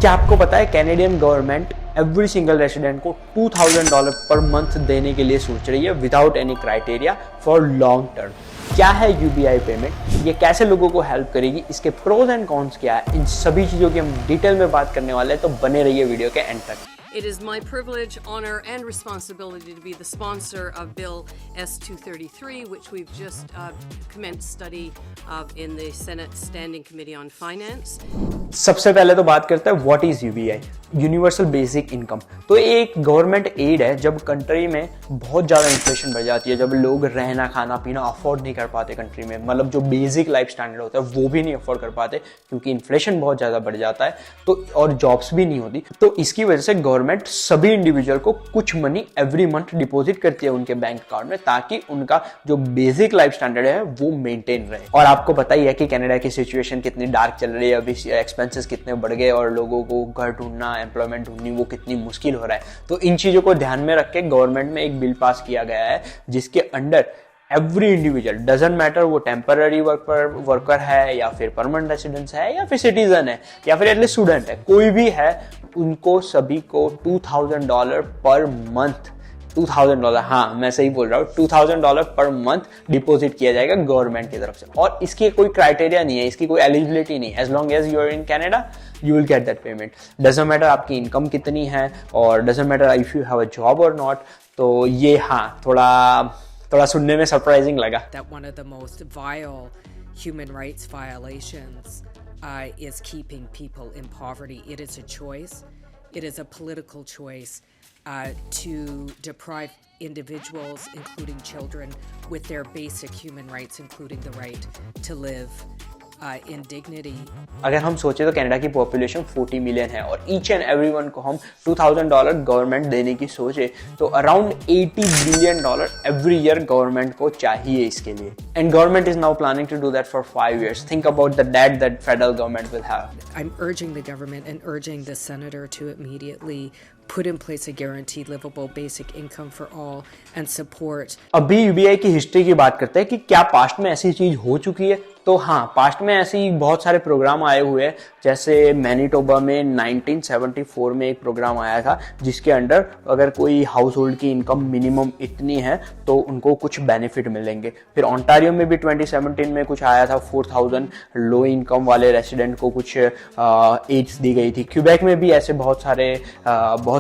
क्या आपको पता है Canadian government every single resident को $2000 पर मंथ देने के लिए सोच रही है without any criteria for long term. क्या है यूबीआई पेमेंट, ये कैसे लोगों को हेल्प करेगी, इसके प्रोज एंड कॉन्स क्या है, इन सभी चीज़ों की हम डिटेल में बात करने वाले हैं, तो बने रहिए वीडियो के एंड तक। It is my privilege, honor, and responsibility to be the sponsor of Bill S-233, which we've just commenced study of in the Senate Standing Committee on Finance. सबसे पहले तो बात करते हैं what is UBI, universal basic income. तो एक government add है जब कंट्री में बहुत ज़्यादा इन्फ्लेशन बढ़ जाती है, जब लोग रहना खाना पीना अफोर्ड नहीं कर पाते कंट्री में, मतलब जो बेसिक लाइफ स्टैंडर्ड होता है वो भी नहीं अफोर्ड कर पाते क्योंकि इन्फ्लेशन बहुत ज़्यादा बढ़ जाता है, तो और जॉब्स भी नहीं होती। तो इसकी वजह से गवर्नमेंट सभी इंडिविजुअल को कुछ मनी एवरी मंथ डिपॉजिट करती है उनके बैंक अकाउंट में, ताकि उनका जो बेसिक लाइफ स्टैंडर्ड है वो मेंटेन रहे। और आपको पता ही है कि कनाडा की सिचुएशन कितनी डार्क चल रही है, अभी एक्सपेंसेस कितने बढ़ गए और लोगों को घर ढूंढना, एम्प्लॉयमेंट ढूंढनी वो कितनी मुश्किल हो रहा है। तो इन चीजों को ध्यान में रख के गवर्नमेंट में एक बिल पास किया गया है जिसके under every individual, doesn't matter वो टेम्पररी वर्कर है या फिर परमानेंट रेसिडेंस है या फिर सिटीजन है या फिर एटलीस्ट स्टूडेंट है, कोई भी है, उनको सभी को $2000 पर मंथ, $2000, हाँ मैं सही बोल रहा हूँ, $2000 पर मंथ डिपॉजिट किया जाएगा गवर्नमेंट की तरफ से। और इसकी कोई क्राइटेरिया नहीं है, इसकी कोई एलिजिबिलिटी नहीं है। As long as you are in Canada you will get that payment. Doesn't matter आपकी इनकम कितनी है और doesn't matter if you have a job और नॉट। तो ये हाँ थोड़ा सुनने में सरप्राइजिंग लगा। That one of the most vile human rights violations is keeping people in poverty. It is a choice. It is a political choice to deprive individuals, including children, with their basic human rights, including the right to live in dignity. अगर हम सोचे तो Canada की population 40 million है और each and every one को हम $2000 government देने की सोचे तो around $80 billion every year government को चाहिए इसके लिए। And government is now planning to do that for 5 years. Think about the debt that federal government will have. I'm urging the government and urging the senator to immediately put in place a guaranteed livable basic income for all and support. अभी UBI की history की बात करते हैं कि क्या past में ऐसी चीज हो चुकी है। तो हाँ, पास्ट में ऐसी बहुत सारे प्रोग्राम आए हुए हैं, जैसे मैनीटोबा में 1974 में एक प्रोग्राम आया था जिसके अंडर अगर कोई हाउस होल्ड की इनकम मिनिमम इतनी है तो उनको कुछ बेनिफिट मिलेंगे। फिर ओंटारियो में भी 2017 में कुछ आया था, 4000 लो इनकम वाले रेसिडेंट को कुछ एड्स दी गई थी। क्यूबेक में भी ऐसे बहुत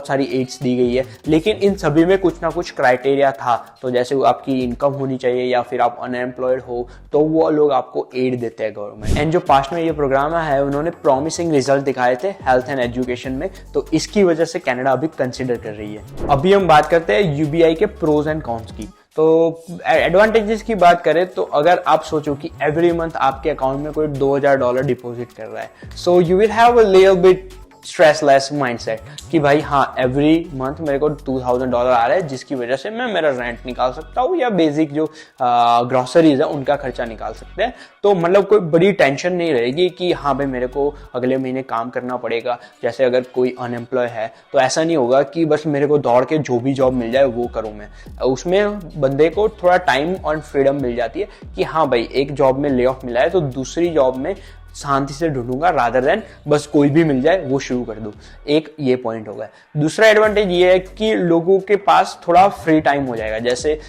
सारी एड्स दी गई है, लेकिन इन सभी में कुछ ना कुछ क्राइटेरिया था। तो जैसे आपकी इनकम होनी चाहिए या फिर आप अनएम्प्लॉयड हो तो वो लोग आपको एड देते हैं गवर्नमेंट। एंड जो पास्ट में ये प्रोग्राम है उन्होंने प्रॉमिसिंग रिजल्ट दिखाए थे हेल्थ एंड एजुकेशन में, तो इसकी वजह से कनाडा अभी कंसिडर कर रही है। अभी हम बात करते हैं यूबीआई के प्रोज एंड कॉन्स की। तो एडवांटेजेस की बात करें तो अगर आप सोचो कि एवरी मंथ आपके अकाउंट में कोई $2000 डिपॉजिट कर रहा है, so you will have a little bit stressless mindset कि भाई हाँ एवरी मंथ मेरे को $2000 आ रहा है जिसकी वजह से मैं मेरा रेंट निकाल सकता हूँ या बेसिक जो ग्रोसरीज है उनका खर्चा निकाल सकते हैं। तो मतलब कोई बड़ी टेंशन नहीं रहेगी कि हाँ भाई मेरे को अगले महीने काम करना पड़ेगा। जैसे अगर कोई अनएम्प्लॉय है तो ऐसा नहीं होगा कि बस मेरे को दौड़ के जो भी जॉब मिल जाए वो करूँ मैं। उसमें बंदे को थोड़ा टाइम और फ्रीडम मिल जाती है कि हाँ भाई एक जॉब में ले ऑफ मिला है तो दूसरी जॉब में शांति से ढूंढूंगा रादर देन बस कोई भी मिल जाए वो शुरू कर दूं। एक ये पॉइंट होगा। दूसरा एडवांटेज ये है कि लोगों के पास थोड़ा फ्री टाइम हो जाएगा। जैसे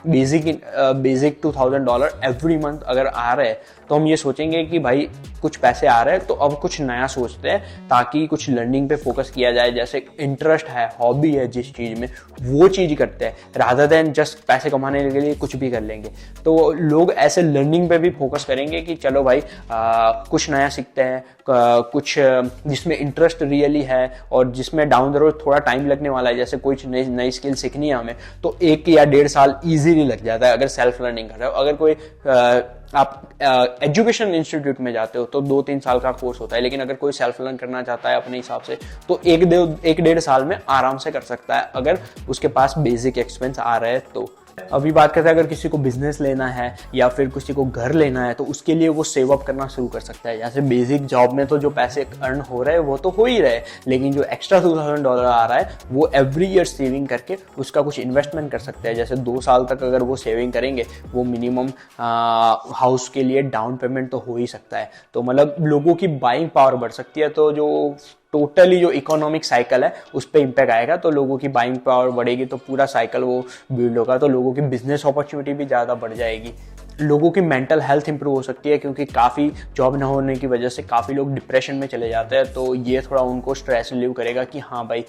बेसिक $2000 एवरी मंथ अगर आ रहे हैं तो हम ये सोचेंगे कि भाई कुछ पैसे आ रहे हैं तो अब कुछ नया सोचते हैं ताकि कुछ लर्निंग पे फोकस किया जाए। जैसे इंटरेस्ट है, हॉबी है जिस चीज़ में, वो चीज़ करते हैं रादर देन जस्ट पैसे कमाने के लिए कुछ भी कर लेंगे। तो लोग ऐसे लर्निंग पे भी फोकस करेंगे कि चलो भाई कुछ नया सीखते हैं, कुछ जिसमें इंटरेस्ट रियली है और जिसमें डाउन द रोड थोड़ा टाइम लगने वाला है। जैसे कोई नई स्किल सीखनी है हमें तो 1 या 1.5 साल इजीली लग जाता है अगर सेल्फ लर्निंग कर रहे हो। अगर कोई आप एजुकेशन इंस्टीट्यूट में जाते हो तो 2-3 साल का कोर्स होता है, लेकिन अगर कोई सेल्फ लर्न करना चाहता है अपने हिसाब से तो 1-1.5 साल में आराम से कर सकता है अगर उसके पास बेसिक एक्सपेंस आ रहा है तो। अभी बात करते हैं अगर किसी को बिजनेस लेना है या फिर किसी को घर लेना है तो उसके लिए वो सेव अप करना शुरू कर सकता है। जैसे बेसिक जॉब में तो जो पैसे अर्न हो रहे हैं वो तो हो ही रहे, लेकिन जो एक्स्ट्रा $2000 आ रहा है वो एवरी ईयर सेविंग करके उसका कुछ इन्वेस्टमेंट कर सकते हैं। जैसे 2 साल तक अगर वो सेविंग करेंगे वो मिनिमम हाउस के लिए डाउन पेमेंट तो हो ही सकता है। तो मतलब लोगों की बाइंग पावर बढ़ सकती है। तो जो टोटली जो इकोनॉमिक साइकिल है उस पर इम्पैक्ट आएगा। तो लोगों की बाइंग पावर बढ़ेगी तो पूरा साइकिल वो बिल्ड होगा, तो लोगों की बिजनेस अपॉर्चुनिटी भी ज़्यादा बढ़ जाएगी। लोगों की मेंटल हेल्थ इंप्रूव हो सकती है, क्योंकि काफ़ी जॉब ना होने की वजह से काफ़ी लोग डिप्रेशन में चले जाते हैं, तो ये थोड़ा उनको स्ट्रेस रिलीव करेगा कि हाँ भाई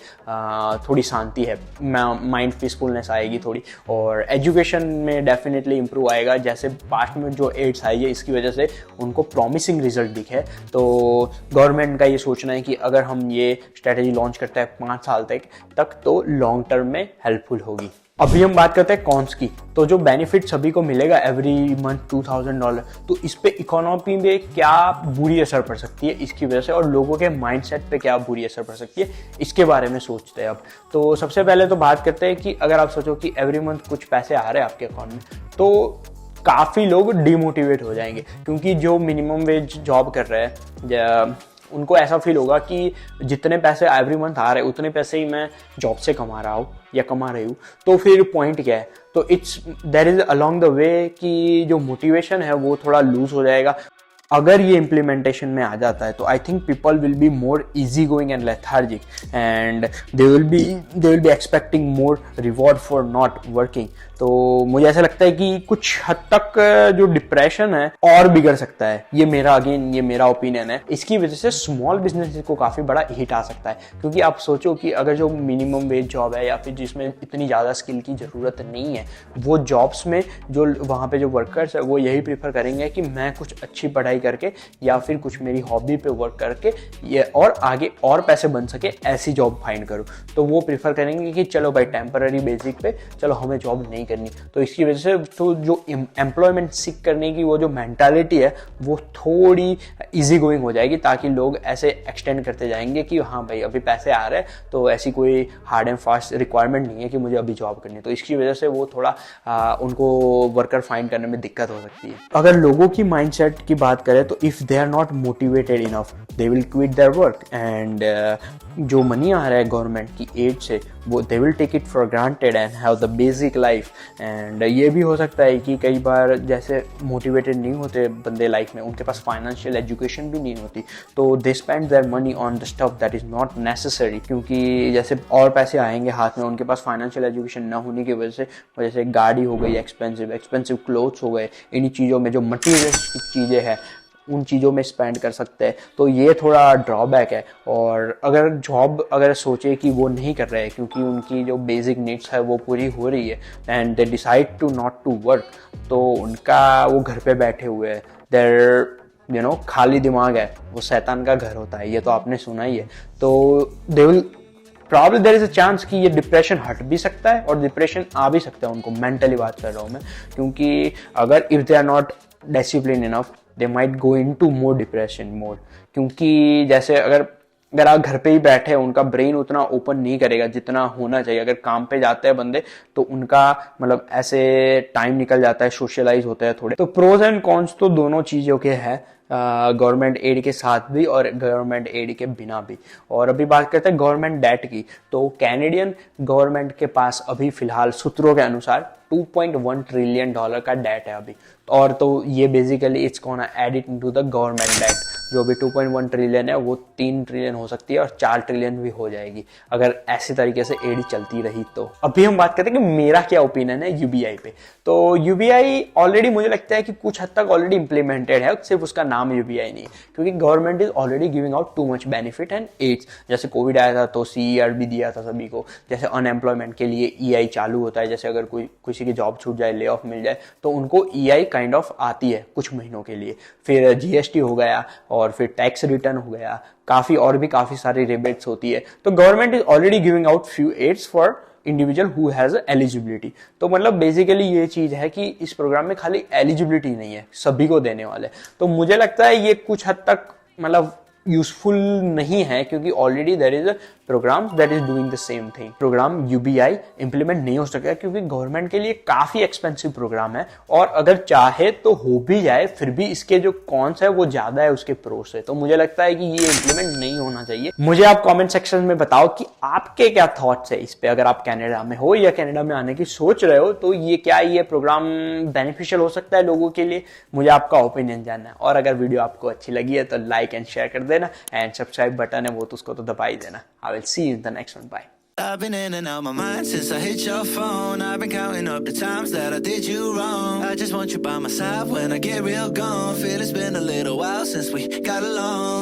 थोड़ी शांति है, माइंड पीसफुलनेस आएगी थोड़ी। और एजुकेशन में डेफिनेटली इंप्रूव आएगा, जैसे पास्ट में जो एड्स आई है इसकी वजह से उनको प्रॉमिसिंग रिजल्ट दिखे। तो गवर्नमेंट का ये सोचना है कि अगर हम ये स्ट्रेटेजी लॉन्च करते हैं 5 साल तक तो लॉन्ग टर्म में हेल्पफुल होगी। अभी हम बात करते हैं कॉन्स की। तो जो बेनिफिट सभी को मिलेगा एवरी मंथ $2000, तो इस पे इकोनॉमी में क्या बुरी असर पड़ सकती है इसकी वजह से, और लोगों के माइंडसेट पे क्या बुरी असर पड़ सकती है, इसके बारे में सोचते हैं अब। तो सबसे पहले तो बात करते हैं कि अगर आप सोचो कि एवरी मंथ कुछ पैसे आ रहे हैं आपके अकाउंट में, तो काफ़ी लोग डिमोटिवेट हो जाएंगे, क्योंकि जो मिनिमम वेज जॉब कर रहे हैं उनको ऐसा फील होगा कि जितने पैसे एवरी मंथ आ रहे हैं उतने पैसे ही मैं जॉब से कमा रहा हूँ या कमा रही हूँ, तो फिर पॉइंट क्या है। तो there is along the way कि जो मोटिवेशन है वो थोड़ा लूज हो जाएगा। अगर ये इम्प्लीमेंटेशन में आ जाता है तो I think people will be more easy going and lethargic, and they will be expecting more reward for not working. तो मुझे ऐसा लगता है कि कुछ हद तक जो डिप्रेशन है और बिगड़ सकता है। ये मेरा ओपिनियन है। इसकी वजह से स्मॉल बिजनेस को काफ़ी बड़ा हिट आ सकता है, क्योंकि आप सोचो कि अगर जो मिनिमम वेज जॉब है या फिर जिसमें इतनी ज़्यादा स्किल की ज़रूरत नहीं है, वो जॉब्स में जो वहाँ पे जो वर्कर्स है वो यही प्रीफर करेंगे कि मैं कुछ अच्छी पढ़ाई करके या फिर कुछ मेरी हॉबी पे वर्क करके ये और आगे और पैसे बन सके ऐसी जॉब फाइंड करूँ। तो वो प्रीफर करेंगे कि चलो भाई टेम्पररी बेसिक पे चलो हमें जॉब नहीं करनी। तो इसकी वजह से तो जो एम्प्लॉयमेंट सीख करने की वो जो मेंटालिटी है वो थोड़ी इजी गोइंग हो जाएगी, ताकि लोग ऐसे एक्सटेंड करते जाएंगे कि हाँ भाई अभी पैसे आ रहे हैं तो ऐसी कोई हार्ड एंड फास्ट रिक्वायरमेंट नहीं है कि मुझे अभी जॉब करनी है। तो इसकी वजह से वो थोड़ा उनको वर्कर फाइंड करने में दिक्कत हो सकती है। अगर लोगों की माइंडसेट की बात करें तो if they are not motivated enough they will quit their work, and जो मनी आ रहा है गवर्नमेंट की एड से वो they will take it for granted and have the basic life. And ये भी हो सकता है कि कई बार जैसे मोटिवेटेड नहीं होते बंदे लाइफ में, उनके पास फाइनेंशियल एजुकेशन भी नहीं होती, तो they spend their money on the stuff that is not necessary, क्योंकि जैसे और पैसे आएंगे हाथ में, उनके पास फाइनेंशियल एजुकेशन ना होने की वजह से गाड़ी हो गई एक्सपेंसिव क्लोथ्स हो गए, इन्हीं चीज़ों में जो मटीरियल चीज़ें हैं उन चीज़ों में स्पेंड कर सकते हैं। तो ये थोड़ा ड्रॉबैक है। और अगर सोचे कि वो नहीं कर रहे हैं क्योंकि उनकी जो बेसिक नीड्स है वो पूरी हो रही है and they decide to not to work, तो उनका वो घर पे बैठे हुए हैं, देयर खाली दिमाग है वो शैतान का घर होता है, ये तो आपने सुना ही है। तो they will probably there is a chance कि ये डिप्रेशन हट भी सकता है और डिप्रेशन आ भी सकता है उनको, मेंटली बात कर रहा हूँ मैं, क्योंकि अगर if they are not discipline enough they might go into more depression mode. क्योंकि जैसे अगर आप घर पे ही बैठे हैं, उनका ब्रेन उतना ओपन नहीं करेगा जितना होना चाहिए। अगर काम पे जाते हैं बंदे तो उनका मतलब ऐसे टाइम निकल जाता है, सोशलाइज होते हैं थोड़े। तो प्रोज एंड कॉन्स तो दोनों चीज़ों के हैं, गवर्नमेंट एड के साथ भी और गवर्नमेंट एड के बिना भी। और अभी बात करते हैं गवर्नमेंट डेट की। तो कैनेडियन गवर्नमेंट के पास अभी फिलहाल सूत्रों के अनुसार $2.1 ट्रिलियन का डेट है अभी, और तो ये basically it's gonna add it into the government debt. जो भी 2.1 ट्रिलियन है वो 3 ट्रिलियन हो सकती है और 4 ट्रिलियन भी हो जाएगी अगर ऐसी तरीके से एडी चलती रही। तो अभी हम बात करते हैं कि मेरा क्या ओपिनियन है यूबीआई पे। तो यूबीआई ऑलरेडी मुझे लगता है कि कुछ हद तक ऑलरेडी इंप्लीमेंटेड है, सिर्फ उसका नाम यूबीआई नहीं है, क्योंकि government is already giving out too much benefit and aids. जैसे कोविड आया था तो सीईआर भी दिया था सभी को, जैसे अनएम्प्लॉयमेंट के लिए ईआई चालू होता है, जैसे अगर किसी की जॉब छूट जाए, ले ऑफ मिल जाए तो उनको ईआई काइंड ऑफ आती है कुछ महीनों के लिए। फिर जीएसटी हो गया और फिर टैक्स रिटर्न हो गया, काफी सारी रिबेट्स होती है। तो government is already giving out few aids for individual who has eligibility. तो मतलब बेसिकली ये चीज है कि इस प्रोग्राम में खाली एलिजिबिलिटी नहीं है, सभी को देने वाले। तो मुझे लगता है ये कुछ हद तक मतलब यूजफुल नहीं है, क्योंकि already there is a program that is doing the same thing. Program UBI implement नहीं हो सकता क्योंकि गवर्नमेंट के लिए काफी एक्सपेंसिव प्रोग्राम है, और अगर चाहे तो हो भी जाए फिर भी इसके जो कॉन्स है वो ज्यादा है उसके प्रो से। तो मुझे लगता है कि ये इंप्लीमेंट नहीं होना चाहिए। मुझे आप कमेंट सेक्शन में बताओ कि आपके क्या थॉट्स है इस पे। अगर आप कनाडा में हो या कनाडा में आने की सोच रहे हो तो ये प्रोग्राम बेनिफिशियल हो सकता है लोगों के लिए। मुझे आपका ओपिनियन जानना है, और अगर वीडियो आपको अच्छी लगी है तो लाइक एंड शेयर कर देना, एंड सब्सक्राइब बटन है वो तो उसको तो दबा ही देना. I will see you in the next one. Bye. I've been in and out my mind since I hit your phone. I've been counting up the times that I did you wrong. I just want you by my side when I get real gone. Feel it's been a little while since we got along.